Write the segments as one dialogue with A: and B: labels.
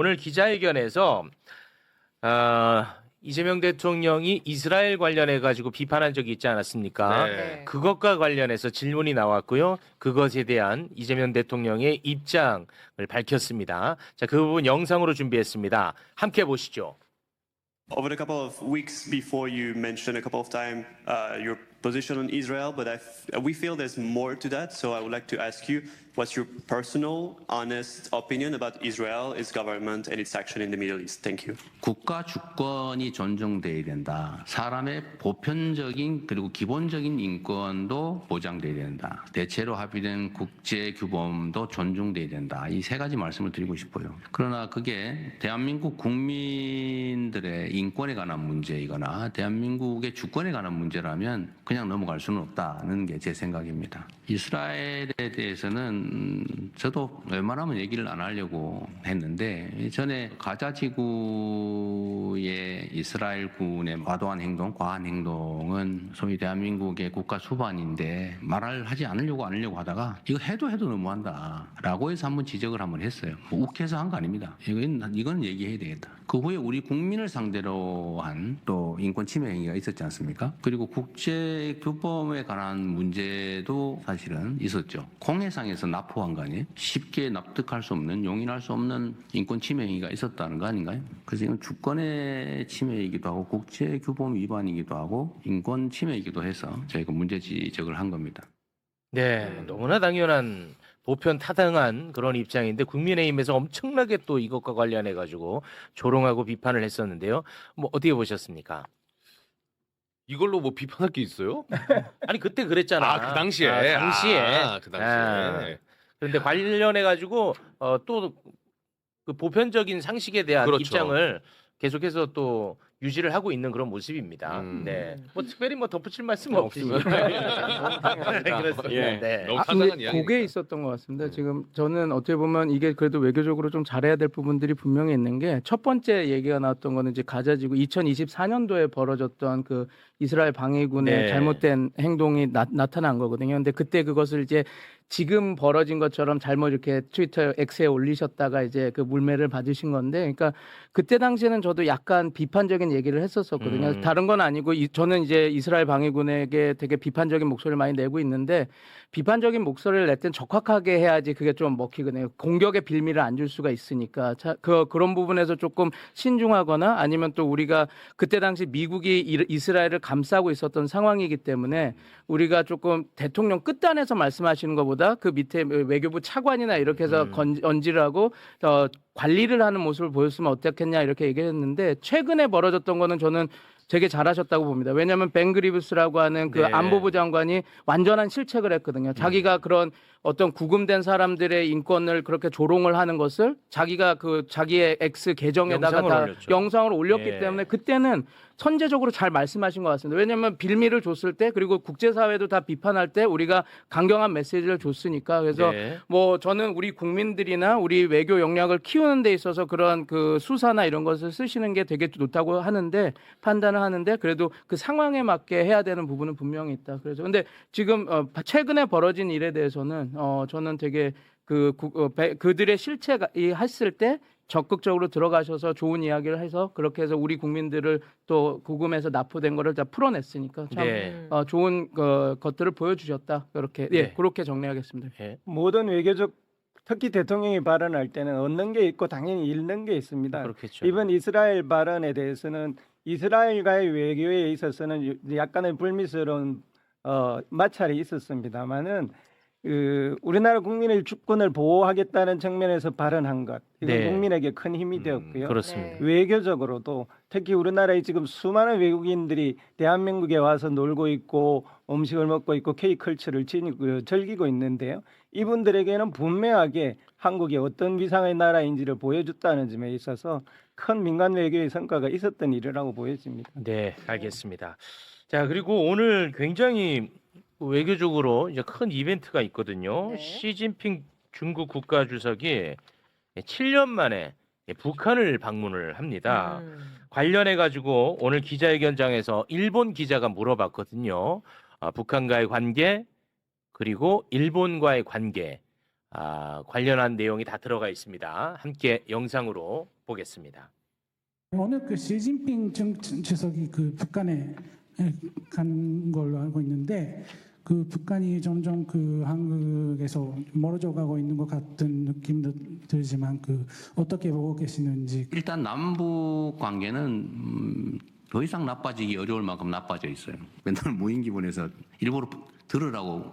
A: 오늘 기자회견에서 이재명 대통령이 이스라엘 관련해 가지고 비판한 적이 있지 않았습니까?
B: 네.
A: 그것과 관련해서 질문이 나왔고요. 그것에 대한 이재명 대통령의 입장을 밝혔습니다. 자, 그 부분 영상으로 준비했습니다. 함께 보시죠.
C: Over the couple of weeks before, you mentioned a couple of times your position on Israel, but we feel there's more to that. So I would like to ask you, what's your personal, honest opinion about Israel, its government, and its action in the Middle East? Thank you.
D: 국가 주권이 존중돼야 된다. 사람의 보편적인 그리고 기본적인 인권도 보장돼야 된다. 대체로 합의된 국제 규범도 존중돼야 된다. 이 세 가지 말씀을 드리고 싶어요. 그러나 그게 대한민국 국민들의 인권에 관한 문제이거나 대한민국의 주권에 관한 문제라면 그냥 넘어갈 수는 없다는 게 제 생각입니다. 이스라엘에 대해서는 저도 웬만하면 얘기를 안 하려고 했는데 전에 가자 지구의 이스라엘군의 과도한 행동, 과한 행동은 소위 대한민국의 국가 수반인데 말을 하지 않으려고 하다가 이거 해도 너무한다라고 해서 한번 지적을 한번 했어요. 뭐 욱해서 한 거 아닙니다. 이건 얘기해야 되겠다. 그 후에 우리 국민을 상대로 한 또 인권 침해 행위가 있었지 않습니까? 그리고 국제 규범에 관한 문제도 사실은 있었죠. 공해상에서 납포한 거 아니에요? 쉽게 납득할 수 없는, 용인할 수 없는 인권 침해 행위가 있었다는 거 아닌가요? 그래서 이건 주권의 침해이기도 하고 국제 규범 위반이기도 하고 인권 침해이기도 해서 저희가 문제 지적을 한 겁니다.
A: 네, 너무나 당연한 보편 타당한 그런 입장인데 국민의힘에서 엄청나게 또 이것과 관련해 가지고 조롱하고 비판을 했었는데요. 뭐 어떻게 보셨습니까?
B: 이걸로 뭐 비판할 게 있어요?
A: 아니 그때 그랬잖아.
B: 그 당시에. 그 당시에.
A: 그런데 관련해 가지고 또 그 보편적인 상식에 대한
B: 그렇죠.
A: 입장을 계속해서 또 유지를 하고 있는 그런 모습입니다. 네, 뭐 특별히 뭐 덧붙일 말씀은 없습니다. 그렇습니다.
B: 예.
A: 네.
B: 너무 타당한
E: 그게
B: 이야기니까.
E: 있었던 것 같습니다. 지금 저는 어떻게 보면 이게 그래도 외교적으로 좀 잘해야 될 부분들이 분명히 있는 게 첫 번째 얘기가 나왔던 거는 이제 가자지구 2024년도에 벌어졌던 그 이스라엘 방위군의
A: 네.
E: 잘못된 행동이 나타난 거거든요. 근데 그때 그것을 이제 지금 벌어진 것처럼 잘못 이렇게 트위터 X에 올리셨다가 이제 그 물매를 받으신 건데, 그러니까 그때 당시에는 저도 약간 비판적인 얘기를 했었거든요. 다른 건 아니고 저는 이제 이스라엘 방위군에게 되게 비판적인 목소리를 많이 내고 있는데 비판적인 목소리를 낼 땐 적확하게 해야지 그게 좀 먹히거든요. 공격의 빌미를 안 줄 수가 있으니까 그런 부분에서 조금 신중하거나 아니면 또 우리가 그때 당시 미국이 이스라엘을 감싸고 있었던 상황이기 때문에 우리가 조금 대통령 끝단에서 말씀하시는 것보다 그 밑에 외교부 차관이나 이렇게 해서 언지를 하고 관리를 하는 모습을 보였으면 어떻겠냐 이렇게 얘기했는데 최근에 벌어졌던 거는 저는 되게 잘하셨다고 봅니다. 왜냐하면 벤 그리브스라고 하는 그
A: 네.
E: 안보부 장관이 완전한 실책을 했거든요. 자기가 그런 어떤 구금된 사람들의 인권을 그렇게 조롱을 하는 것을 자기가 그 자기의 X 계정에다가
A: 영상을
E: 다
A: 올렸죠.
E: 영상을 올렸기
A: 예.
E: 때문에 그때는 선제적으로 잘 말씀하신 것 같습니다. 왜냐하면 빌미를 줬을 때 그리고 국제사회도 다 비판할 때 우리가 강경한 메시지를 줬으니까 그래서
A: 네.
E: 뭐 저는 우리 국민들이나 우리 외교 역량을 키우는 데 있어서 그런 그 수사나 이런 것을 쓰시는 게 되게 좋다고 하는데 판단을 하는데 그래도 그 상황에 맞게 해야 되는 부분은 분명히 있다. 그래서 근데 지금 최근에 벌어진 일에 대해서는 저는 되게 그들의 실책이 했을 때 적극적으로 들어가셔서 좋은 이야기를 해서 그렇게 해서 우리 국민들을 또 구금해서 납포된 거를 다 풀어냈으니까 참
A: 네.
E: 좋은 것들을 보여주셨다. 그렇게
A: 네.
E: 그렇게 정리하겠습니다.
A: 예.
F: 모든 외교적 특히 대통령이 발언할 때는 얻는 게 있고 당연히 잃는 게 있습니다.
A: 그렇겠죠.
F: 이번 이스라엘 발언에 대해서는 이스라엘과의 외교에 있어서는 약간의 불미스러운 마찰이 있었습니다만은 우리나라 국민의 주권을 보호하겠다는 측면에서 발언한 것 이건
A: 네.
F: 국민에게 큰 힘이 되었고요.
A: 그렇습니다.
F: 외교적으로도 특히 우리나라에 지금 수많은 외국인들이 대한민국에 와서 놀고 있고 음식을 먹고 있고 K컬처를 즐기고 있는데요. 이분들에게는 분명하게 한국이 어떤 위상의 나라인지를 보여줬다는 점에 있어서 큰 민간 외교의 성과가 있었던 일이라고 보여집니다.
A: 네, 알겠습니다. 자, 그리고 오늘 굉장히 외교적으로 이제 큰 이벤트가 있거든요.
B: 네.
A: 시진핑 중국 국가주석이 7년 만에 북한을 방문을 합니다. 관련해 가지고 오늘 기자회견장에서 일본 기자가 물어봤거든요. 북한과의 관계 그리고 일본과의 관계 관련한 내용이 다 들어가 있습니다. 함께 영상으로 보겠습니다.
G: 오늘 그 시진핑 주석이 그 북한에 간 걸로 알고 있는데 그 북한이 점점 그 한국에서 멀어져 가고 있는 것 같은 느낌도 들지만 그 어떻게 보고 계시는지.
D: 일단 남북 관계는 더 이상 나빠지기 어려울 만큼 나빠져 있어요. 맨날 무인 기분에서 일부러 들으라고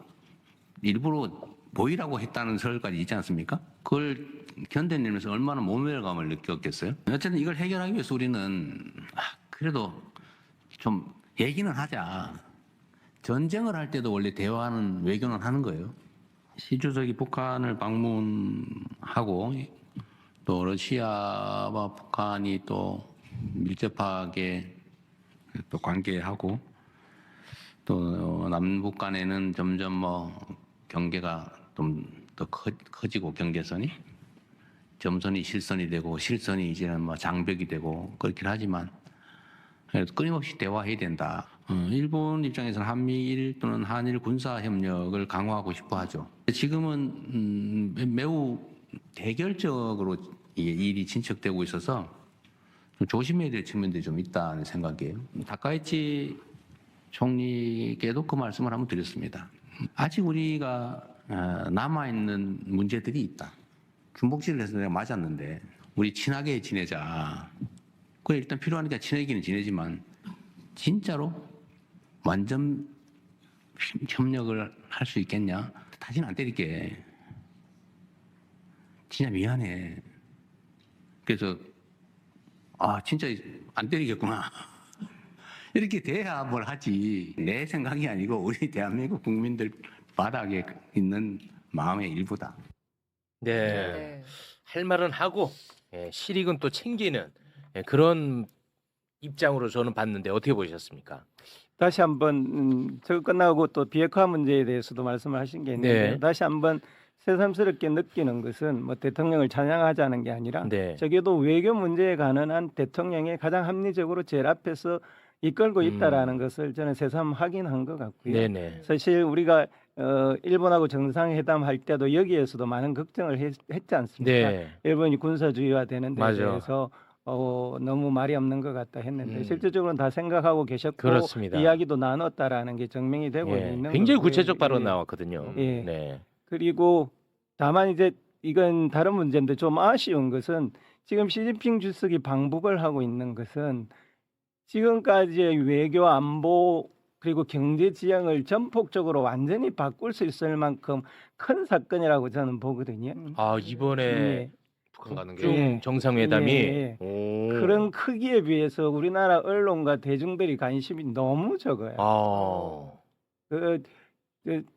D: 일부러 보이라고 했다는 설까지 있지 않습니까? 그걸 견뎌내면서 얼마나 모멸감을 느꼈겠어요? 어쨌든 이걸 해결하기 위해서 우리는 그래도 좀 얘기는 하자. 전쟁을 할 때도 원래 대화는 외교는 하는 거예요. 시 주석이 북한을 방문하고 또 러시아와 북한이 또 밀접하게 또 관계하고 또 남북 간에는 점점 뭐 경계가 좀 더 커지고 경계선이 점선이 실선이 되고 실선이 이제는 뭐 장벽이 되고 그렇긴 하지만 끊임없이 대화해야 된다. 일본 입장에서는 한미일 또는 한일 군사 협력을 강화하고 싶어 하죠. 지금은 매우 대결적으로 일이 진척되고 있어서 좀 조심해야 될 측면들이 좀 있다는 생각이에요. 다카이치 총리께도 그 말씀을 한번 드렸습니다. 아직 우리가 남아있는 문제들이 있다. 중복질을 해서 내가 맞았는데 우리 친하게 지내자. 그래 일단 필요하니까 친하기는 지내지만 진짜로 완전 협력을 할 수 있겠냐? 다시는 안 때릴게. 진짜 미안해. 그래서 진짜 안 때리겠구나. 이렇게 돼야 뭘 하지. 내 생각이 아니고 우리 대한민국 국민들 바닥에 있는 마음의 일부다.
A: 네. 할 말은 하고 실익은 또 챙기는 그런 입장으로 저는 봤는데 어떻게 보셨습니까?
F: 다시 한번 저거 끝나고 또 비핵화 문제에 대해서도 말씀을 하신 게 있는데
A: 네.
F: 다시 한번 새삼스럽게 느끼는 것은 뭐 대통령을 찬양하자는 게 아니라
A: 네.
F: 적어도 외교 문제에 관한 한 대통령이 가장 합리적으로 제일 앞에서 이끌고 있다라는 것을 저는 새삼 확인한 것 같고요.
A: 네네.
F: 사실 우리가 일본하고 정상회담 할 때도 여기에서도 많은 걱정을 했지 않습니까?
A: 네.
F: 일본이 군사주의화되는 데
A: 맞아.
F: 대해서 너무 말이 없는 것 같다 했는데
A: 음.
F: 실질적으로는 다 생각하고 계셨고
A: 그렇습니다.
F: 이야기도 나눴다라는 게 증명이 되고
A: 예.
F: 있는
A: 굉장히
F: 거고요.
A: 구체적 발언
F: 예.
A: 나왔거든요.
F: 예.
A: 네.
F: 그리고 다만 이제 이건 다른 문제인데 좀 아쉬운 것은 지금 시진핑 주석이 방북을 하고 있는 것은 지금까지의 외교 안보 그리고 경제 지형을 전폭적으로 완전히 바꿀 수 있을 만큼 큰 사건이라고 저는 보거든요.
A: 이번에
F: 예.
B: 북한 가는 게
A: 중 정상회담이
F: 예.
A: 오.
F: 그런 크기에 비해서 우리나라 언론과 대중들이 관심이 너무 적어요. 그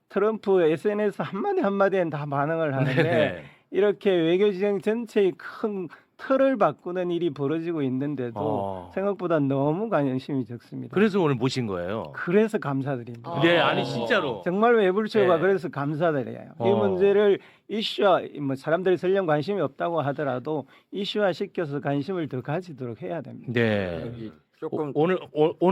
F: 트럼프 SNS 한마디엔 다 반응을 하는데
A: 네.
F: 이렇게 외교 지형 전체의 큰 틀을 바꾸는 일이 벌어지고 있는데도 생각보다 너무 관심이 적습니다.
A: 그래서 오늘 모신 거예요.
F: 그래서 감사드립니다.
A: 네, 아니 진짜로.
F: 정말 외부처가
A: 네.
F: 그래서 감사드려요. 이 문제를 이슈화, 뭐 사람들이 설령 관심이 없다고 하더라도 이슈화 시켜서 관심을 더 가지도록 해야 됩니다.
A: 네.
H: 조금
A: 오늘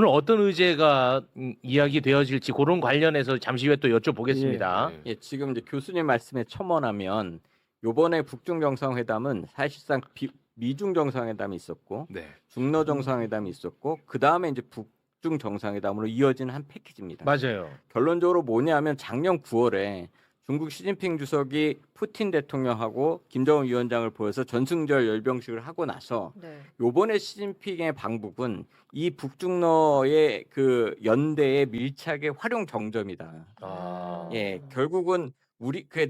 A: 어떤 의제가 이야기 되어질지 그런 관련해서 잠시 후에 또 여쭤보겠습니다.
H: 예, 지금 이제 교수님 말씀에 첨언하면 요번에 북중 정상회담은 사실상 미중 정상회담이 있었고
B: 네.
H: 중러 정상회담이 있었고 그 다음에 이제 북중 정상회담으로 이어지는 한 패키지입니다.
A: 맞아요.
H: 결론적으로 뭐냐면 작년 9월에 중국 시진핑 주석이 푸틴 대통령하고 김정은 위원장을 보여서 전승절 열병식을 하고 나서 요번에 시진핑의 방북은 이 북중러의 그 연대의 밀착의 활용 정점이다. 예, 결국은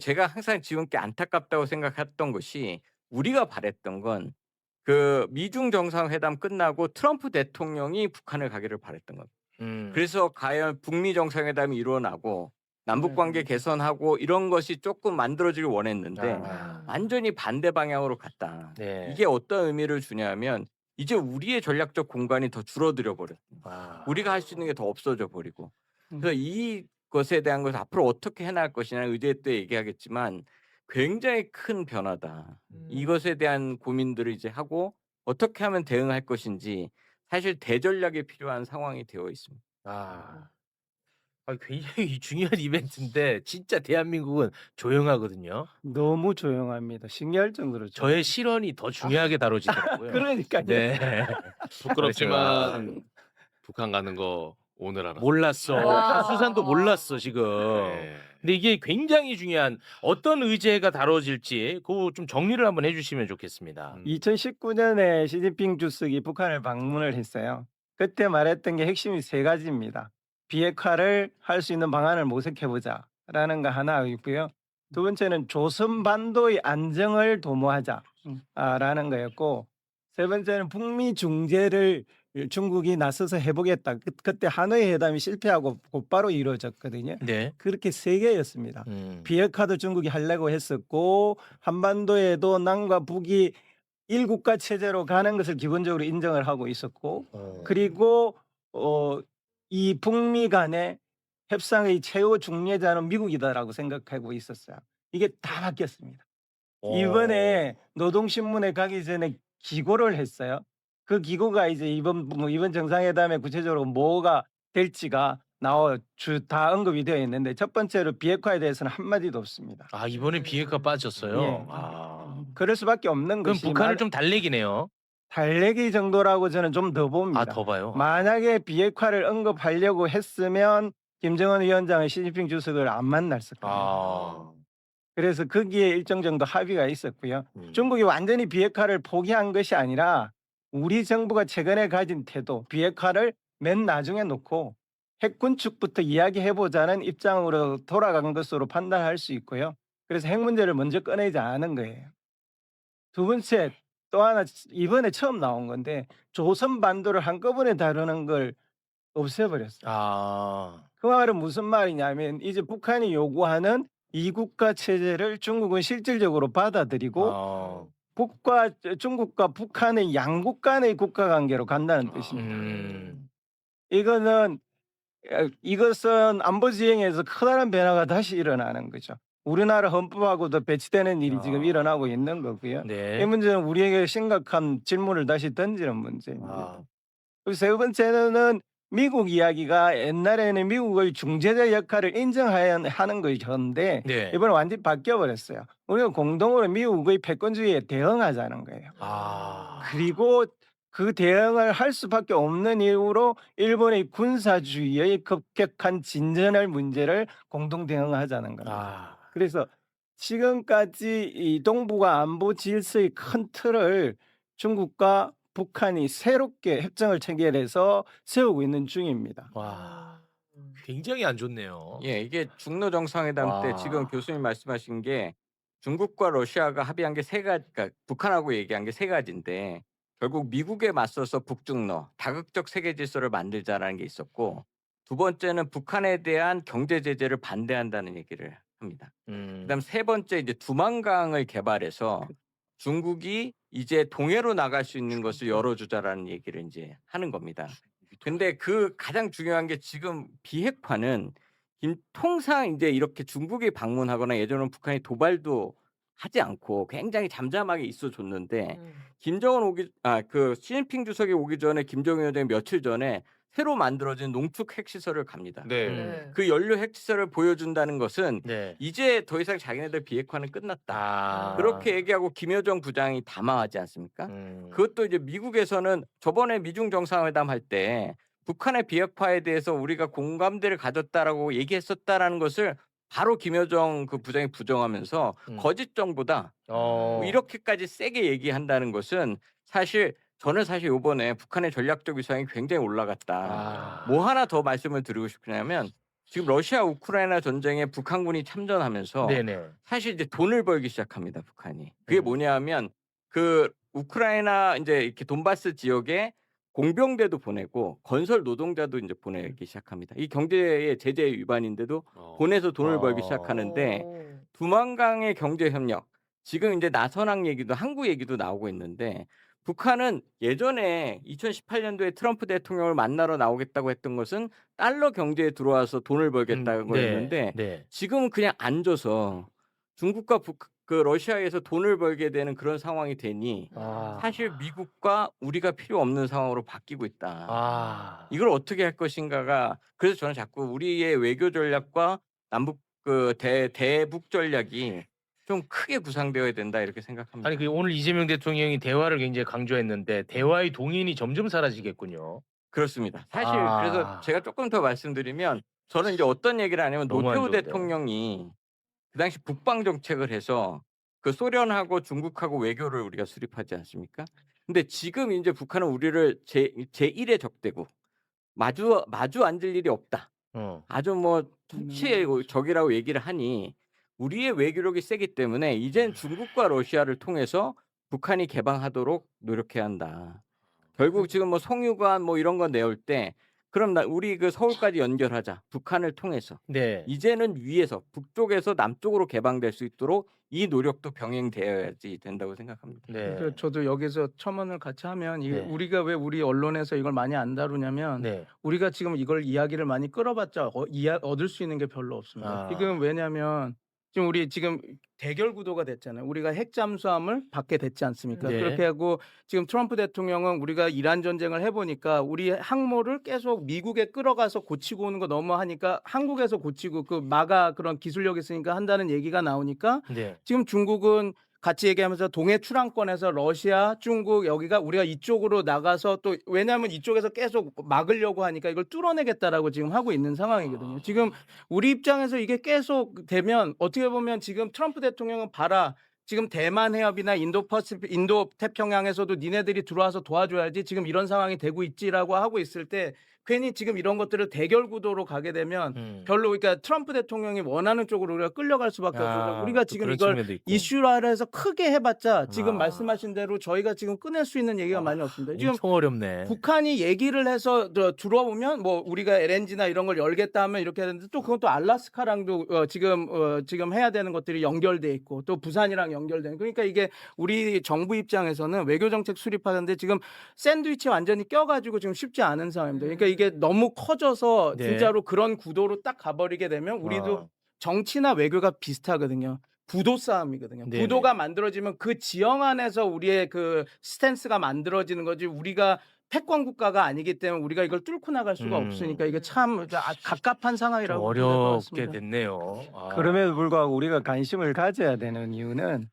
H: 제가 항상 지금께 안타깝다고 생각했던 것이 우리가 바랬던 건 그 미중 정상회담 끝나고 트럼프 대통령이 북한을 가기를 바랬던 겁니다. 그래서 과연 북미 정상회담이 일어나고 남북 관계 개선하고 이런 것이 조금 만들어지길 원했는데 완전히 반대 방향으로 갔다.
A: 네.
H: 이게 어떤 의미를 주냐면 이제 우리의 전략적 공간이 더 줄어들어 버렸다. 우리가 할 수 있는 게 더 없어져 버리고. 그래서 이것에 대한 것을 앞으로 어떻게 해나갈 것이냐는 의제 때 얘기하겠지만 굉장히 큰 변화다. 이것에 대한 고민들을 이제 하고 어떻게 하면 대응할 것인지 사실 대전략이 필요한 상황이 되어 있습니다.
A: 굉장히 중요한 이벤트인데 진짜 대한민국은 조용하거든요.
F: 너무 조용합니다. 신기할 정도로
A: 저의 실언이 더 중요하게 다뤄지더라고요.
F: 그러니까요.
A: 네.
B: 부끄럽지만 북한 가는 거 오늘 알았어요.
A: 몰랐어.
I: 와.
A: 수산도 몰랐어 지금.
B: 네.
A: 근데 이게 굉장히 중요한 어떤 의제가 다뤄질지 그거 좀 정리를 한번 해주시면 좋겠습니다.
F: 2019년에 시진핑 주석이 북한을 방문을 했어요. 그때 말했던 게 핵심이 세 가지입니다. 비핵화를 할 수 있는 방안을 모색해보자라는 거 하나 있고요. 두 번째는 조선반도의 안정을 도모하자라는 거였고, 세 번째는 북미 중재를 중국이 나서서 해보겠다. 그때 하노이 회담이 실패하고 곧바로 이루어졌거든요.
A: 네.
F: 그렇게 세 개였습니다.
A: 음.
F: 비핵화도 중국이 하려고 했었고, 한반도에도 남과 북이 일국가 체제로 가는 것을 기본적으로 인정을 하고 있었고, 그리고 이 북미 간의 협상의 최후 중재자는 미국이다라고 생각하고 있었어요. 이게 다 바뀌었습니다. 이번에 노동신문에 가기 전에 기고를 했어요. 그 기고가 이제 이번 정상회담에 구체적으로 뭐가 될지가 다 언급이 되어 있는데, 첫 번째로 비핵화에 대해서는 한마디도 없습니다.
A: 아 이번에 비핵화 빠졌어요.
F: 예.
A: 아.
F: 그럴 수밖에 없는
A: 그럼
F: 것이
A: 북한을 좀 달래기네요.
F: 달래기 정도라고 저는 좀 더 봅니다.
A: 아 더 봐요.
F: 만약에 비핵화를 언급하려고 했으면 김정은 위원장의 시진핑 주석을 안 만났을 겁니다.
A: 아.
F: 그래서 거기에 일정 정도 합의가 있었고요. 중국이 완전히 비핵화를 포기한 것이 아니라 우리 정부가 최근에 가진 태도, 비핵화를 맨 나중에 놓고 핵 군축부터 이야기해보자는 입장으로 돌아간 것으로 판단할 수 있고요. 그래서 핵 문제를 먼저 꺼내지 않은 거예요. 두 번째, 또 하나 이번에 처음 나온 건데 조선 반도를 한꺼번에 다루는 걸 없애버렸어요.
A: 아.
F: 그 말은 무슨 말이냐면 이제 북한이 요구하는 이국가 체제를 중국은 실질적으로 받아들이고
A: 아.
F: 중국과 북한의 양국 간의 국가 관계로 간다는 뜻입니다. 이것은 안보 지형에서 커다란 변화가 다시 일어나는 거죠. 우리나라 헌법하고도 배치되는 일이 지금 일어나고 있는 거고요.
A: 네.
F: 이 문제는 우리에게 심각한 질문을 다시 던지는 문제입니다.
A: 아.
F: 그리고 세 번째는 미국 이야기가 옛날에는 미국의 중재자 역할을 인정하는 것이었는데
A: 네.
F: 이번에 완전히 바뀌어버렸어요. 우리가 공동으로 미국의 패권주의에 대응하자는 거예요.
A: 아.
F: 그리고 그 대응을 할 수밖에 없는 이유로 일본의 군사주의의 급격한 진전할 문제를 공동 대응하자는 겁니다.
A: 아.
F: 그래서 지금까지 이 동북아 안보 질서의 큰 틀을 중국과 북한이 새롭게 협정을 체결해서 세우고 있는 중입니다.
A: 와. 굉장히 안 좋네요.
H: 예, 이게 중러 정상회담 때
A: 와.
H: 지금 교수님 말씀하신 게 중국과 러시아가 합의한 게 세 가지, 그러니까 북한하고 얘기한 게 세 가지인데 결국 미국에 맞서서 북중러 다극적 세계 질서를 만들자라는 게 있었고, 두 번째는 북한에 대한 경제 제재를 반대한다는 얘기를 합니다. 그다음 세 번째 이제 두만강을 개발해서 중국이 이제 동해로 나갈 수 있는 것을 열어주자라는 얘기를 이제 하는 겁니다. 근데 그 가장 중요한 게 지금 비핵화는 통상 이제 이렇게 중국이 방문하거나 예전에는 북한이 도발도 하지 않고 굉장히 잠잠하게 있어줬는데 그 시진핑 주석이 오기 전에 김정은 위원장이 며칠 전에 새로 만들어진 농축 핵시설을 갑니다.
B: 네.
H: 그 연료 핵시설을 보여준다는 것은
A: 네.
H: 이제 더 이상 자기네들 비핵화는 끝났다.
A: 아.
H: 그렇게 얘기하고 김여정 부장이 담화하지 않습니까? 그것도 이제 미국에서는 저번에 미중 정상회담 할 때 북한의 비핵화에 대해서 우리가 공감대를 가졌다라고 얘기했었다라는 것을 바로 김여정 그 부장이 부정하면서 거짓 정보다 뭐 이렇게까지 세게 얘기한다는 것은 저는 사실 이번에 북한의 전략적 위상이 굉장히 올라갔다.
A: 아.
H: 뭐 하나 더 말씀을 드리고 싶냐면 지금 러시아 우크라이나 전쟁에 북한군이 참전하면서
A: 네네.
H: 사실 이제 돈을 벌기 시작합니다. 북한이. 그게 뭐냐면 그 우크라이나 이제 이렇게 돈바스 지역에 공병대도 보내고 건설 노동자도 이제 보내기 시작합니다. 이 경제의 제재 위반인데도 보내서 돈을 벌기 시작하는데 두만강의 경제 협력, 지금 이제 나선항 얘기도 한국 얘기도 나오고 있는데 북한은 예전에 2018년도에 트럼프 대통령을 만나러 나오겠다고 했던 것은 달러 경제에 들어와서 돈을 벌겠다는 거였는데
A: 네.
H: 지금은 그냥 앉아서 중국과 그 러시아에서 돈을 벌게 되는 그런 상황이 되니
A: 아.
H: 사실 미국과 우리가 필요 없는 상황으로 바뀌고 있다.
A: 아.
H: 이걸 어떻게 할 것인가가 그래서 저는 자꾸 우리의 외교 전략과 남북 그 대북 전략이 좀 크게 구상되어야 된다 이렇게 생각합니다.
A: 아니 그 오늘 이재명 대통령이 대화를 굉장히 강조했는데 대화의 동인이 점점 사라지겠군요.
H: 그렇습니다. 사실
A: 아.
H: 그래서 제가 조금 더 말씀드리면 저는 이제 어떤 얘기를 하냐면
A: 너무 안
H: 노태우
A: 좋은데요.
H: 대통령이 그 당시 북방 정책을 해서 그 소련하고 중국하고 외교를 우리가 수립하지 않습니까? 근데 지금 이제 북한은 우리를 제1의 적대국 마주 앉을 일이 없다. 아주 뭐 정치의 적이라고 얘기를 하니 우리의 외교력이 세기 때문에 이젠 중국과 러시아를 통해서 북한이 개방하도록 노력해야 한다. 결국 지금 뭐 송유관 뭐 이런 거 내올 때 그럼 우리 그 서울까지 연결하자. 북한을 통해서.
A: 네.
H: 이제는 위에서 북쪽에서 남쪽으로 개방될 수 있도록 이 노력도 병행되어야지 된다고 생각합니다.
A: 네.
E: 그래서 저도 여기서 첨언을 같이 하면 이게
A: 네.
E: 우리가 왜 우리 언론에서 이걸 많이 안 다루냐면
A: 네.
E: 우리가 지금 이걸 이야기를 많이 끌어봤자 얻을 수 있는 게 별로 없습니다.
A: 아.
E: 지금 왜냐하면 지금 우리 지금 대결 구도가 됐잖아요. 우리가 핵 잠수함을 받게 됐지 않습니까?
A: 네.
E: 그렇게 하고 지금 트럼프 대통령은 우리가 이란 전쟁을 해보니까 우리 항모를 계속 미국에 끌어가서 고치고 오는 거 너무 하니까 한국에서 고치고 그 마가 그런 기술력 있으니까 한다는 얘기가 나오니까
A: 네.
E: 지금 중국은 같이 얘기하면서 동해 출항권에서 러시아, 중국 여기가 우리가 이쪽으로 나가서 또 왜냐하면 이쪽에서 계속 막으려고 하니까 이걸 뚫어내겠다라고 지금 하고 있는 상황이거든요. 지금 우리 입장에서 이게 계속 되면 어떻게 보면 지금 트럼프 대통령은 봐라. 지금 대만 해협이나 인도 태평양에서도 니네들이 들어와서 도와줘야지 지금 이런 상황이 되고 있지라고 하고 있을 때 괜히 지금 이런 것들을 대결 구도로 가게 되면 별로 그러니까 트럼프 대통령이 원하는 쪽으로 우리가 끌려갈 수밖에 없어서 우리가 지금
A: 그런
E: 이걸
A: 측면도 있고.
E: 이슈화를 해서 크게 해봤자 지금
A: 아.
E: 말씀하신 대로 저희가 지금 꺼낼 수 있는 얘기가 많이 없습니다. 지금
A: 엄청 어렵네.
E: 북한이 얘기를 해서 들어오면 뭐 우리가 LNG나 이런 걸 열겠다 하면 이렇게 하는데 또 그건 또 알라스카랑도 지금 해야 되는 것들이 연결돼 있고 또 부산이랑 연결되는 그러니까 이게 우리 정부 입장에서는 외교 정책 수립하는데 지금 샌드위치 완전히 껴가지고 지금 쉽지 않은 상황입니다. 그러니까 이게 너무 커져서
A: 네.
E: 진짜로 그런 구도로 딱 가버리게 되면 우리도 정치나 외교가 비슷하거든요. 부도 싸움이거든요.
A: 네네.
E: 부도가 만들어지면 그 지형 안에서 우리의 그 스탠스가 만들어지는 거지 우리가 패권 국가가 아니기 때문에 우리가 이걸 뚫고 나갈 수가 없으니까 이게 참 갑갑한
A: 좀
E: 상황이라고 볼것
A: 어렵게
E: 같습니다.
A: 됐네요. 아.
F: 그럼에도 불구하고 우리가 관심을 가져야 되는 이유는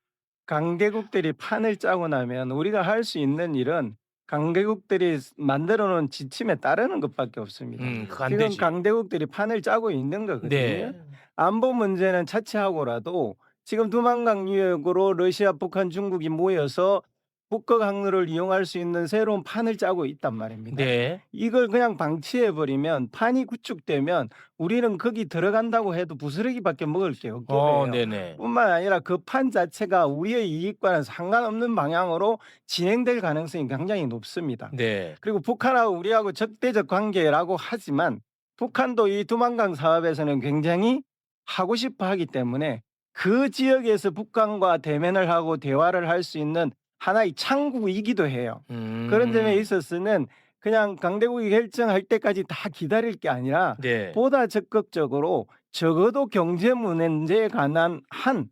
F: 강대국들이 판을 짜고 나면 우리가 할 수 있는 일은 강대국들이 만들어 놓은 지침에 따르는 것밖에 없습니다.
A: 그거 안
F: 지금
A: 되지.
F: 강대국들이 판을 짜고 있는 거거든요.
A: 네.
F: 안보 문제는 차치하고라도 지금 두만강 유역으로 러시아, 북한, 중국이 모여서 북극 항로를 이용할 수 있는 새로운 판을 짜고 있단 말입니다.
A: 네.
F: 이걸 그냥 방치해버리면 판이 구축되면 우리는 거기 들어간다고 해도 부스러기밖에 먹을 게 없게 돼요.
A: 네네.
F: 뿐만 아니라 그 판 자체가 우리의 이익과는 상관없는 방향으로 진행될 가능성이 굉장히 높습니다.
A: 네.
F: 그리고 북한하고 우리하고 적대적 관계라고 하지만 북한도 이 두만강 사업에서는 굉장히 하고 싶어 하기 때문에 그 지역에서 북한과 대면을 하고 대화를 할 수 있는 하나의 창구이기도 해요. 그런 점에 있어서는 그냥 강대국이 결정할 때까지 다 기다릴 게 아니라
A: 네.
F: 보다 적극적으로 적어도 경제 문제에 관한 한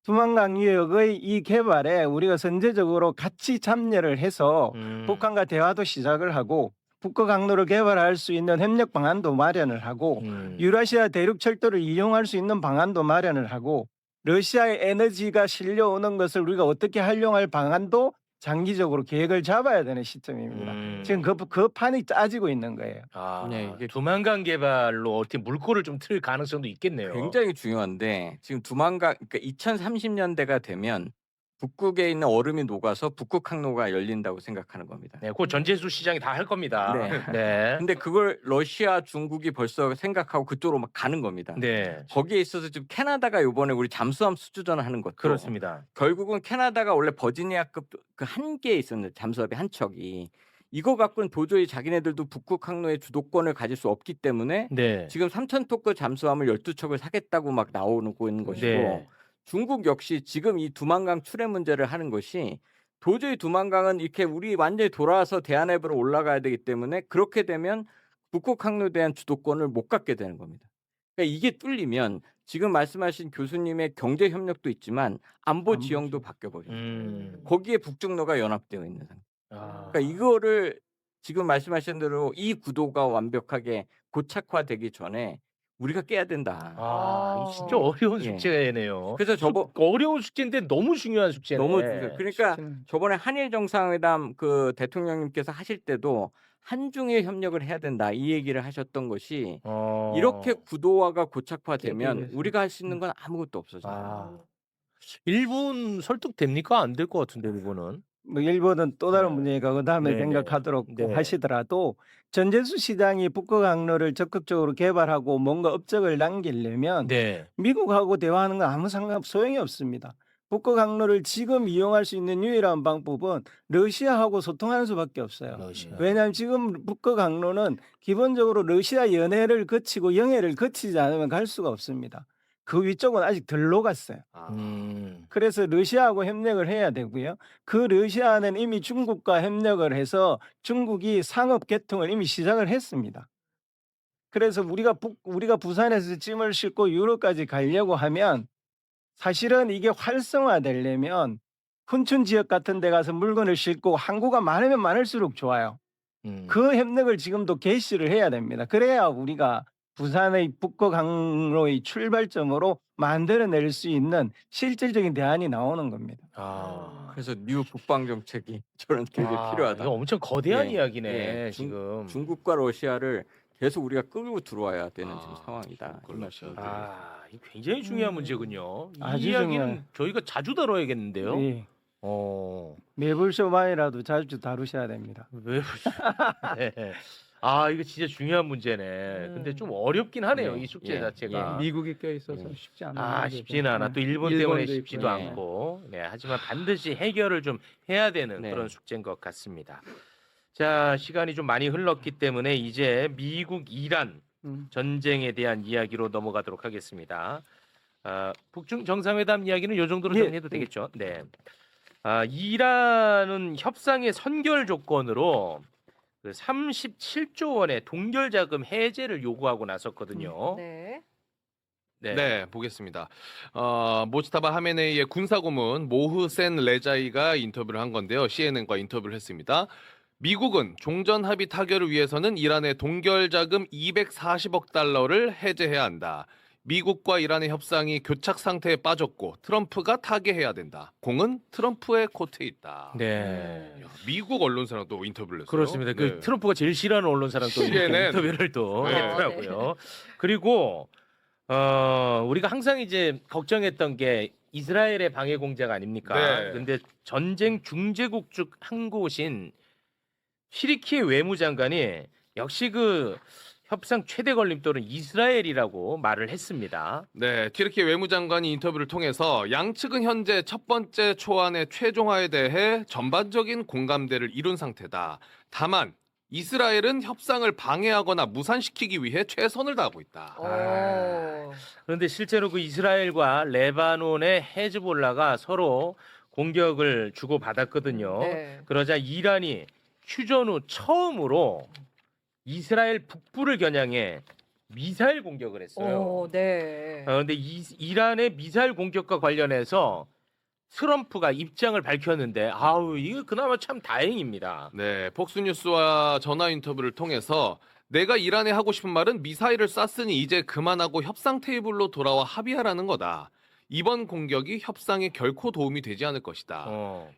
F: 두만강 유역의 이 개발에 우리가 선제적으로 같이 참여를 해서 북한과 대화도 시작을 하고 북극 항로를 개발할 수 있는 협력 방안도 마련을 하고 유라시아 대륙 철도를 이용할 수 있는 방안도 마련을 하고 러시아의 에너지가 실려오는 것을 우리가 어떻게 활용할 방안도 장기적으로 계획을 잡아야 되는 시점입니다. 지금 그 판이 짜지고 있는 거예요.
A: 아,
H: 네, 이게
A: 두만강 개발로 어떻게 물꼬를 좀 틀 가능성도 있겠네요.
H: 굉장히 중요한데 지금 두만강 그러니까 2030년대가 되면 북극에 있는 얼음이 녹아서 북극 항로가 열린다고 생각하는 겁니다.
A: 네, 그 전재수 시장이 다 할 겁니다.
H: 네.
A: 네.
H: 근데 그걸 러시아, 중국이 벌써 생각하고 그쪽으로 막 가는 겁니다.
A: 네.
H: 거기에 있어서 지금 캐나다가 이번에 우리 잠수함 수주전을 하는 것도
A: 그렇습니다.
H: 결국은 캐나다가 원래 버지니아급 그 한 개에 있었는데 잠수함이 한 척이 이거 갖고는 도저히 자기네들도 북극 항로의 주도권을 가질 수 없기 때문에
A: 네.
H: 지금 3,000톤급 잠수함을 12척을 사겠다고 막 나오고 있는 것이고
A: 네.
H: 중국 역시 지금 이 두만강 출해 문제를 하는 것이 도저히 두만강은 이렇게 우리 완전히 돌아와서 대한해변으로 올라가야 되기 때문에 그렇게 되면 북극 항로에 대한 주도권을 못 갖게 되는 겁니다. 그러니까 이게 뚫리면 지금 말씀하신 교수님의 경제 협력도 있지만 안보 지형도 바뀌어 버려요. 거기에 북중러가 연합되어 있는 상태.
A: 아.
H: 그러니까 이거를 지금 말씀하신 대로 이 구도가 완벽하게 고착화되기 전에 우리가 깨야 된다.
A: 아, 이거 진짜 어려운
H: 예.
A: 숙제네요.
H: 그래서
A: 어려운 숙제인데 너무 중요한 숙제네.
H: 너무 그러니까 저번에 한일 정상회담 그 대통령님께서 하실 때도 한중일 협력을 해야 된다 이 얘기를 하셨던 것이 이렇게 구도화가 고착화되면 우리가 할 수 있는 건 아무것도 없어져요.
A: 아. 일본 설득됩니까? 안 될 것 같은데 일본은.
F: 뭐 일본은 또 다른
A: 네.
F: 문제니까 그 다음에
A: 네네.
F: 생각하도록
A: 네.
F: 하시더라도 전재수 시장이 북극항로를 적극적으로 개발하고 뭔가 업적을 남기려면
A: 네.
F: 미국하고 대화하는 건 아무 소용이 없습니다. 북극항로를 지금 이용할 수 있는 유일한 방법은 러시아하고 소통하는 수밖에 없어요.
A: 러시아.
F: 왜냐하면 지금 북극항로는 기본적으로 러시아 연해를 거치고 영해를 거치지 않으면 갈 수가 없습니다. 그 위쪽은 아직 덜 녹았어요. 그래서 러시아하고 협력을 해야 되고요. 그 러시아는 이미 중국과 협력을 해서 중국이 상업 개통을 이미 시작을 했습니다. 그래서 우리가 부산에서 짐을 싣고 유럽까지 가려고 하면 사실은 이게 활성화되려면 훈춘 지역 같은 데 가서 물건을 싣고 항구가 많으면 많을수록 좋아요. 그 협력을 지금도 개시를 해야 됩니다. 그래야 우리가 부산의 북극항로의 출발점으로 만들어낼 수 있는 실질적인 대안이 나오는 겁니다.
A: 아.
H: 그래서 뉴 국방 정책이 저는 굉장히 필요하다.
A: 이거 엄청 거대한
H: 예,
A: 이야기네
H: 예.
A: 지금.
H: 중국과 러시아를 계속 우리가 끌고 들어와야 되는 지금 상황이다. 이
B: 그렇죠.
H: 말씀입니다.
A: 아, 이거 굉장히 중요한 문제군요. 이
F: 아주
A: 이야기는
F: 중요해요.
A: 저희가 자주 다뤄야겠는데요.
F: 예.
A: 어.
F: 매불쇼만이라도 자주 다루셔야 됩니다.
A: 왜? 네. 아, 이거 진짜 중요한 문제네. 근데 좀 어렵긴 하네요.
H: 예,
A: 이 숙제
H: 예,
A: 자체가.
E: 미국이 껴 있어서 쉽지 않아.
A: 아, 쉽지는 않아. 또 일본 때문에
E: 일본도
A: 쉽지도
H: 있고. 예.
A: 않고. 네, 하지만 반드시 해결을 좀 해야 되는
H: 네.
A: 그런 숙제인 것 같습니다. 자, 시간이 좀 많이 흘렀기 때문에 이제 미국 이란 전쟁에 대한 이야기로 넘어가도록 하겠습니다. 북중 정상회담 이야기는 이 정도로
F: 예.
A: 정리해도 되겠죠. 네. 이란은 협상의 선결 조건으로 그 37조 원의 동결 자금 해제를 요구하고 나섰거든요.
I: 네.
B: 네, 보겠습니다. 모지타바 하메네이의 군사고문 모흐센 레자이가 인터뷰를 한 건데요. CNN과 인터뷰를 했습니다. 미국은 종전 합의 타결을 위해서는 이란의 동결 자금 240억 달러를 해제해야 한다. 미국과 이란의 협상이 교착 상태에 빠졌고 트럼프가 타개해야 된다. 공은 트럼프의 코트에 있다.
A: 네.
B: 야, 미국 언론사랑 또 인터뷰를 했어요.
A: 그렇습니다. 그
B: 네.
A: 트럼프가 제일 싫어하는 언론사랑 또 이렇게
B: CNN.
A: 인터뷰를 또
B: 네.
A: 했더라고요. 그리고 우리가 항상 이제 걱정했던 게 이스라엘의 방해 공작 아닙니까?
B: 네.
A: 근데 전쟁 중재국 중 한 곳인 튀르키예 외무장관이 역시 그 협상 최대 걸림돌은 이스라엘이라고 말을 했습니다.
B: 네, 튀르키예 외무장관이 인터뷰를 통해서 양측은 현재 첫 번째 초안의 최종화에 대해 전반적인 공감대를 이룬 상태다. 다만 이스라엘은 협상을 방해하거나 무산시키기 위해 최선을 다하고 있다.
A: 그런데 실제로 그 이스라엘과 레바논의 헤즈볼라가 서로 공격을 주고받았거든요.
I: 네.
A: 그러자 이란이 휴전 후 처음으로 이스라엘 북부를 겨냥해 미사일 공격을 했어요.
I: 네.
A: 그런데 이란의 미사일 공격과 관련해서 트럼프가 입장을 밝혔는데 아우 이거 그나마 참 다행입니다.
B: 네, 폭스뉴스와 전화 인터뷰를 통해서 내가 이란에 하고 싶은 말은 미사일을 쐈으니 이제 그만하고 협상 테이블로 돌아와 합의하라는 거다. 이번 공격이 협상에 결코 도움이 되지 않을 것이다.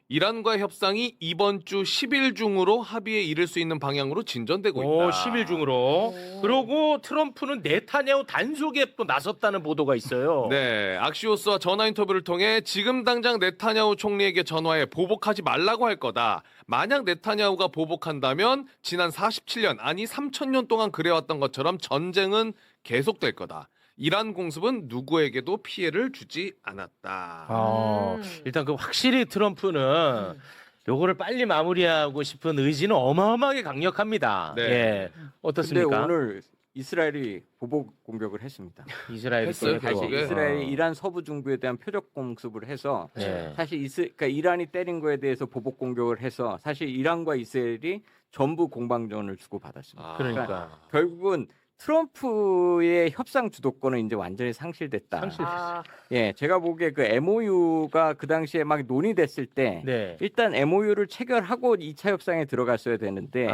B: 이란과의 협상이 이번 주 10일 중으로 합의에 이를 수 있는 방향으로 진전되고 있다.
A: 10일 중으로. 그리고 트럼프는 네타냐후 단속에 또 나섰다는 보도가 있어요.
B: 네, 악시오스와 전화 인터뷰를 통해 지금 당장 네타냐후 총리에게 전화해 보복하지 말라고 할 거다. 만약 네타냐후가 보복한다면 지난 47년 아니 3,000년 동안 그래왔던 것처럼 전쟁은 계속될 거다. 이란 공습은 누구에게도 피해를 주지 않았다.
A: 일단 그 확실히 트럼프는 요거를 빨리 마무리하고 싶은 의지는 어마어마하게 강력합니다.
B: 네.
A: 예.
H: 근데
A: 어떻습니까?
H: 오늘 이스라엘이 보복 공격을 했습니다.
A: 이스라엘이
B: 했어요,
A: 또
H: 사실
B: 결국에?
H: 이스라엘이 이란 서부 중부에 대한 표적 공습을 해서
A: 네.
H: 사실 그러니까 이란이 때린 거에 대해서 보복 공격을 해서 사실 이란과 이스라엘이 전부 공방전을 주고 받았습니다.
A: 그러니까.
H: 결국은 트럼프의 협상 주도권은 이제 완전히 상실됐다.
A: 상실됐어요.
H: 예, 제가 보기에 그 MOU가 그 당시에 막 논의됐을 때
A: 네.
H: 일단 MOU를 체결하고 2차 협상에 들어갔어야 되는데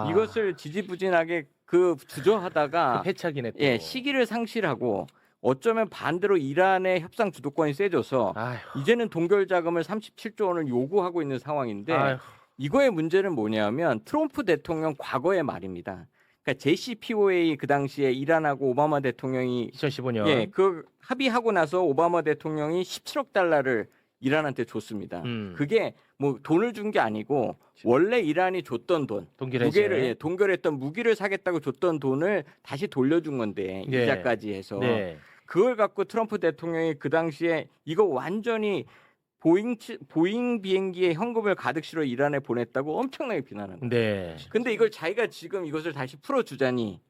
H: 이것을 지지부진하게 그 주저하다가
A: 패착이네 또.
H: 예, 시기를 상실하고 어쩌면 반대로 이란의 협상 주도권이 세져서
A: 아휴.
H: 이제는 동결 자금을 37조 원을 요구하고 있는 상황인데
A: 아휴.
H: 이거의 문제는 뭐냐면 트럼프 대통령 과거의 말입니다. 그러니까 JCPOA 그 당시에 이란하고 오바마 대통령이
A: 2015년.
H: 예, 그 합의하고 나서 오바마 대통령이 17억 달러를 이란한테 줬습니다. 그게 뭐 돈을 준 게 아니고 원래 이란이 줬던 돈, 무기를 동결했던 무기를 사겠다고 줬던 돈을 다시 돌려준 건데
A: 네.
H: 이자까지 해서
A: 네.
H: 그걸 갖고 트럼프 대통령이 그 당시에 이거 완전히 보잉 비행기에 현금을 가득 실어 이란에 보냈다고 엄청나게 비난한 거예요.
A: 네.
H: 근데 이걸 자기가 지금 이것을 다시 풀어주자니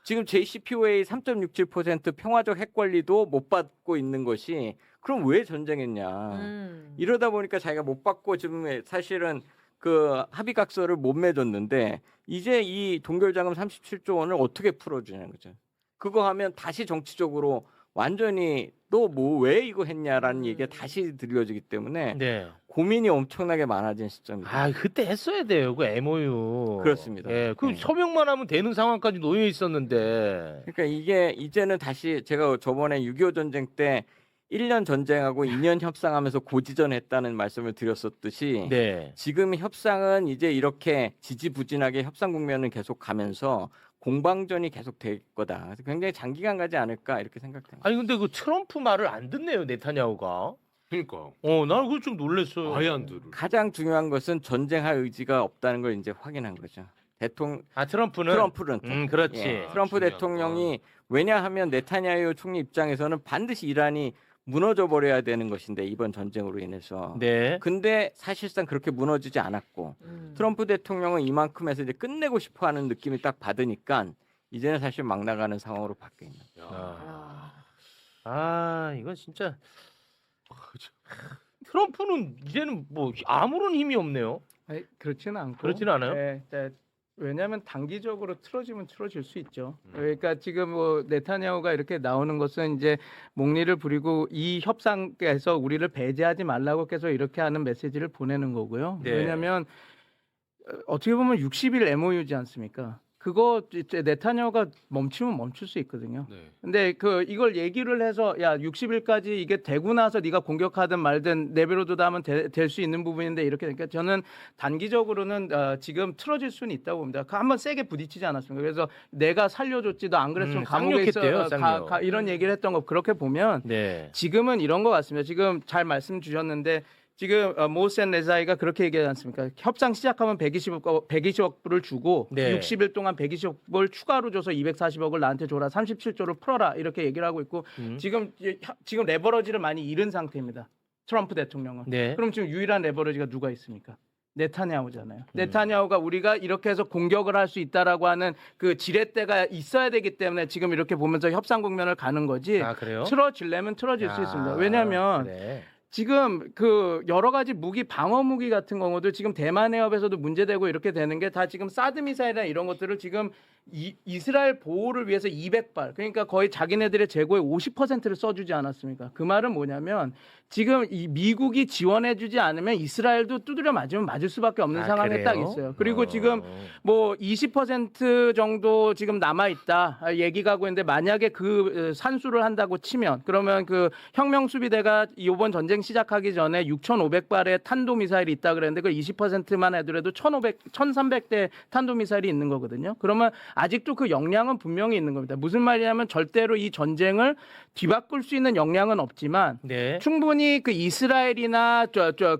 H: 지금 JCPOA 3.67% 평화적 핵 권리도 못 받고 있는 것이 그럼 왜 전쟁했냐. 이러다 보니까 자기가 못 받고 지금 사실은 그 합의각서를 못 맺었는데 이제 이 동결자금 37조 원을 어떻게 풀어주냐는 거죠. 그거 하면 다시 정치적으로 완전히 또 뭐 왜 이거 했냐라는 얘기가 다시 드리워지기 때문에
A: 네.
H: 고민이 엄청나게 많아진 시점입니다.
A: 아, 그때 했어야 돼요. 그 MOU.
H: 그렇습니다.
A: 예. 그
H: 네.
A: 서명만 하면 되는 상황까지 놓여 있었는데.
H: 그러니까 이게 이제는 다시 제가 저번에 6.25 전쟁 때 1년 전쟁하고 2년 협상하면서 고지전했다는 말씀을 드렸었듯이
A: 네.
H: 지금 협상은 이제 이렇게 지지부진하게 협상 국면을 계속 가면서 공방전이 계속 될 거다. 그래서 굉장히 장기간 가지 않을까 이렇게 생각됩니다.
A: 아니 근데 그 트럼프 말을 안 듣네요, 네타냐후가.
B: 그러니까
A: 나는 그거 좀 놀랐어요.
B: 아예 안 들을.
H: 가장 중요한 것은 전쟁할 의지가 없다는 걸 이제 확인한 거죠.
A: 트럼프는. 그렇지.
H: 예, 트럼프
B: 중요한
H: 대통령이 왜냐하면 네타냐후 총리 입장에서는 반드시 이란이 무너져 버려야 되는 것인데 이번 전쟁으로 인해서.
A: 네.
H: 근데 사실상 그렇게 무너지지 않았고 트럼프 대통령은 이만큼 해서 이제 끝내고 싶어하는 느낌이 딱 받으니까 이제는 사실 막 나가는 상황으로 바뀌어 있는.
A: 이건 진짜 트럼프는 이제는 뭐 아무런 힘이 없네요.
E: 아니, 그렇지는 않고.
A: 그렇지는 않아요?
E: 네. 왜냐하면 단기적으로 틀어지면 틀어질 수 있죠. 그러니까 지금 뭐 네타냐후가 이렇게 나오는 것은 이제 목리를 부리고 이 협상에서 우리를 배제하지 말라고 계속 이렇게 하는 메시지를 보내는 거고요.
A: 네.
E: 왜냐하면 어떻게 보면 60일 MOU지 않습니까? 그거 이제 네타냐후가 멈추면 멈출 수 있거든요.
B: 네.
E: 근데 이걸 얘기를 해서 야 60일까지 이게 되고 나서 네가 공격하든 말든 내버려두다 하면 될 수 있는 부분인데 이렇게 되니까 저는 단기적으로는 지금 틀어질 수는 있다고 봅니다. 한번 세게 부딪히지 않았습니까? 그래서 내가 살려줬지도 안 그랬으면 감옥에 있어
A: 쌍욕.
E: 이런 얘기를 했던 거 그렇게 보면
A: 네.
E: 지금은 이런 것 같습니다. 지금 잘 말씀 주셨는데 지금 모센 레자이가 그렇게 얘기하지 않습니까? 협상 시작하면 120억 불을 주고
A: 네.
E: 60일 동안 120억 불 추가로 줘서 240억을 나한테 줘라. 37조를 풀어라. 이렇게 얘기를 하고 있고 지금 레버러지를 많이 잃은 상태입니다. 트럼프 대통령은.
A: 네.
E: 그럼 지금 유일한 레버러지가 누가 있습니까? 네타냐후잖아요. 네타냐후가 우리가 이렇게 해서 공격을 할 수 있다라고 하는 그 지렛대가 있어야 되기 때문에 지금 이렇게 보면서 협상 국면을 가는 거지.
A: 그래요?
E: 틀어지려면 틀어질 수 있습니다. 왜냐하면
A: 그래.
E: 지금 그 여러 가지 무기 방어 무기 같은 경우도 지금 대만 해협에서도 문제되고 이렇게 되는 게 다 지금 사드 미사일이나 이런 것들을 지금 이스라엘 보호를 위해서 200발 그러니까 거의 자기네들의 재고의 50%를 써주지 않았습니까? 그 말은 뭐냐면 지금 이 미국이 지원해주지 않으면 이스라엘도 두드려 맞으면 맞을 수밖에 없는 상황에
A: 그래요?
E: 딱 있어요. 그리고 지금 뭐 20% 정도 지금 남아 있다 얘기가 하고 있는데 만약에 그 산수를 한다고 치면 그러면 그 혁명 수비대가 이번 전쟁 시작하기 전에 6,500발의 탄도 미사일이 있다 그랬는데 그 20%만 해더라도 1,300대 탄도 미사일이 있는 거거든요. 그러면 아직도 그 역량은 분명히 있는 겁니다. 무슨 말이냐면 절대로 이 전쟁을 뒤바꿀 수 있는 역량은 없지만
A: 네.
E: 충분히 그 이스라엘이나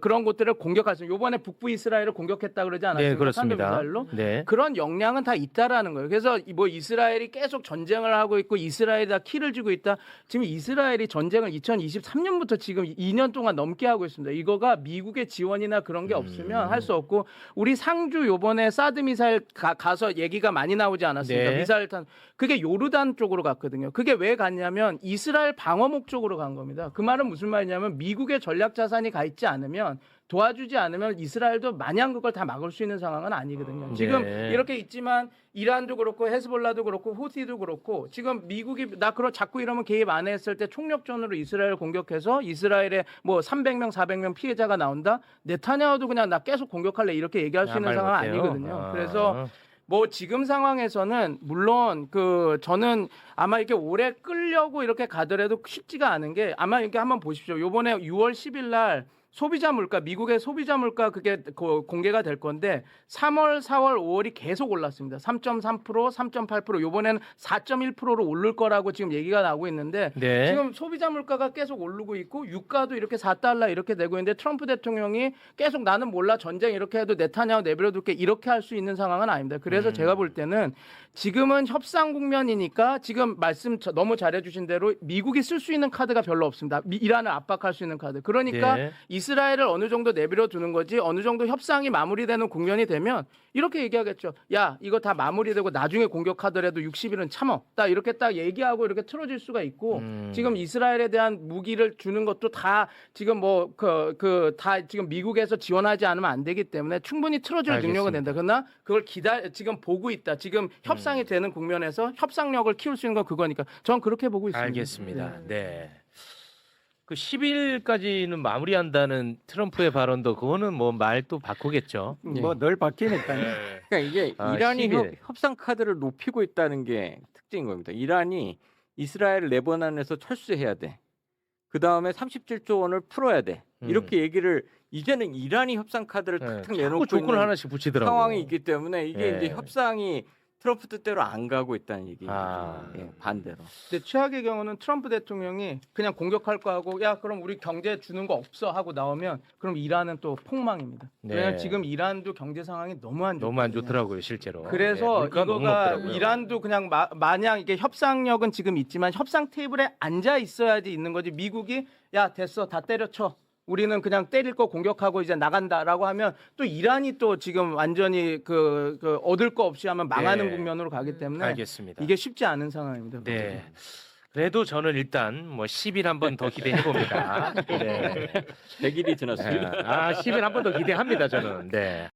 E: 그런 곳들을 공격할 수 있는 이번에 북부 이스라엘을 공격했다 그러지 않았습니까?
A: 네, 그렇습니다.
E: 탄도미사일로?
A: 네.
E: 그런 역량은 다 있다라는 거예요. 그래서 뭐 이스라엘이 계속 전쟁을 하고 있고 이스라엘이 다 키를 쥐고 있다. 지금 이스라엘이 전쟁을 2023년부터 지금 2년 동안 넘게 하고 있습니다. 이거가 미국의 지원이나 그런 게 없으면 할 수 없고 우리 상주 요번에 사드 미사일 가서 얘기가 많이 나오지 않았습니까?
A: 네.
E: 미사일 탄 그게 요르단 쪽으로 갔거든요. 그게 왜 갔냐면 이스라엘 방어 목적으로 간 겁니다. 그 말은 무슨 말이냐면 미국의 전략 자산이 가 있지 않으면 도와주지 않으면 이스라엘도 마냥 그걸 다 막을 수 있는 상황은 아니거든요. 지금
A: 네.
E: 이렇게 있지만 이란도 그렇고 헤즈볼라도 그렇고 후티도 그렇고 지금 미국이 자꾸 이러면 개입 안 했을 때 총력전으로 이스라엘을 공격해서 이스라엘에 뭐 300명, 400명 피해자가 나온다. 네타냐후도 그냥 나 계속 공격할래 이렇게 얘기할 수 있는
A: 말
E: 상황
A: 못해요?
E: 아니거든요. 그래서 뭐 지금 상황에서는 물론 저는 아마 이렇게 오래 끌려고 이렇게 가더라도 쉽지가 않은 게 아마 이렇게 한번 보십시오. 요번에 6월 10일 날 소비자 물가, 미국의 소비자 물가 그게 공개가 될 건데 3월, 4월, 5월이 계속 올랐습니다. 3.3%, 3.8%, 요번에는 4.1%로 오를 거라고 지금 얘기가 나오고 있는데
A: 네.
E: 지금 소비자 물가가 계속 오르고 있고 유가도 이렇게 4달러 이렇게 되고 있는데 트럼프 대통령이 계속 나는 몰라 전쟁 이렇게 해도 네타냐후 내버려둘게 이렇게 할 수 있는 상황은 아닙니다. 그래서 제가 볼 때는 지금은 협상 국면이니까 지금 말씀 너무 잘해주신 대로 미국이 쓸 수 있는 카드가 별로 없습니다. 이란을 압박할 수 있는 카드. 그러니까
A: 네.
E: 이스라엘을 어느 정도 내버려 두는 거지 어느 정도 협상이 마무리되는 국면이 되면 이렇게 얘기하겠죠. 야 이거 다 마무리되고 나중에 공격하더라도 60일은 참어. 딱 이렇게 딱 얘기하고 이렇게 틀어질 수가 있고 지금 이스라엘에 대한 무기를 주는 것도 다 지금 뭐 다 지금 미국에서 지원하지 않으면 안 되기 때문에 충분히 틀어줄 능력은 된다. 그러나 그걸 지금 보고 있다. 지금 협상이 되는 국면에서 협상력을 키울 수 있는 건 그거니까 전 그렇게 보고 있습니다.
A: 알겠습니다. 네. 그 10일까지는 마무리한다는 트럼프의 발언도 그거는 뭐 말도 바꾸겠죠.
F: 뭐 늘 바뀌니까요.
H: 그러니까 이게
A: 아,
H: 이란이
A: 10일.
H: 협상 카드를 높이고 있다는 게 특징인 겁니다. 이란이 이스라엘 레바논에서 철수해야 돼. 그 다음에 37조 원을 풀어야 돼. 이렇게 얘기를 이제는 이란이 협상 카드를 탁탁
A: 자꾸
H: 내놓고
A: 조건을
H: 있는
A: 하나씩 붙이더라고.
H: 상황이 있기 때문에 이게
A: 예.
H: 이제 협상이 트럼프 뜻대로 안 가고 있다는 얘기죠.
A: 아.
H: 예, 반대로.
E: 근데 최악의 경우는 트럼프 대통령이 그냥 공격할 거 하고 야 그럼 우리 경제 주는 거 없어 하고 나오면 그럼 이란은 또 폭망입니다.
A: 네.
E: 왜냐하면 지금 이란도 경제 상황이 너무 안 좋거든요.
A: 너무 안 좋더라고요, 실제로.
E: 그래서
A: 네, 물가 너무
E: 이거가
A: 높더라고요.
E: 이란도 그냥 마냥 이게 협상력은 지금 있지만 협상 테이블에 앉아 있어야지 있는 거지. 미국이 야 됐어 다 때려쳐. 우리는 그냥 때릴 거 공격하고 이제 나간다라고 하면 또 이란이 또 지금 완전히 얻을 거 없이 하면 망하는
A: 네.
E: 국면으로 가기 때문에
A: 알겠습니다.
E: 이게 쉽지 않은 상황입니다.
A: 네. 그래도 저는 일단 뭐 10일 한 번 더 기대해 봅니다. 네.
H: 100일이 지났습니다.
A: 10일 한 번 더 기대합니다, 저는. 네.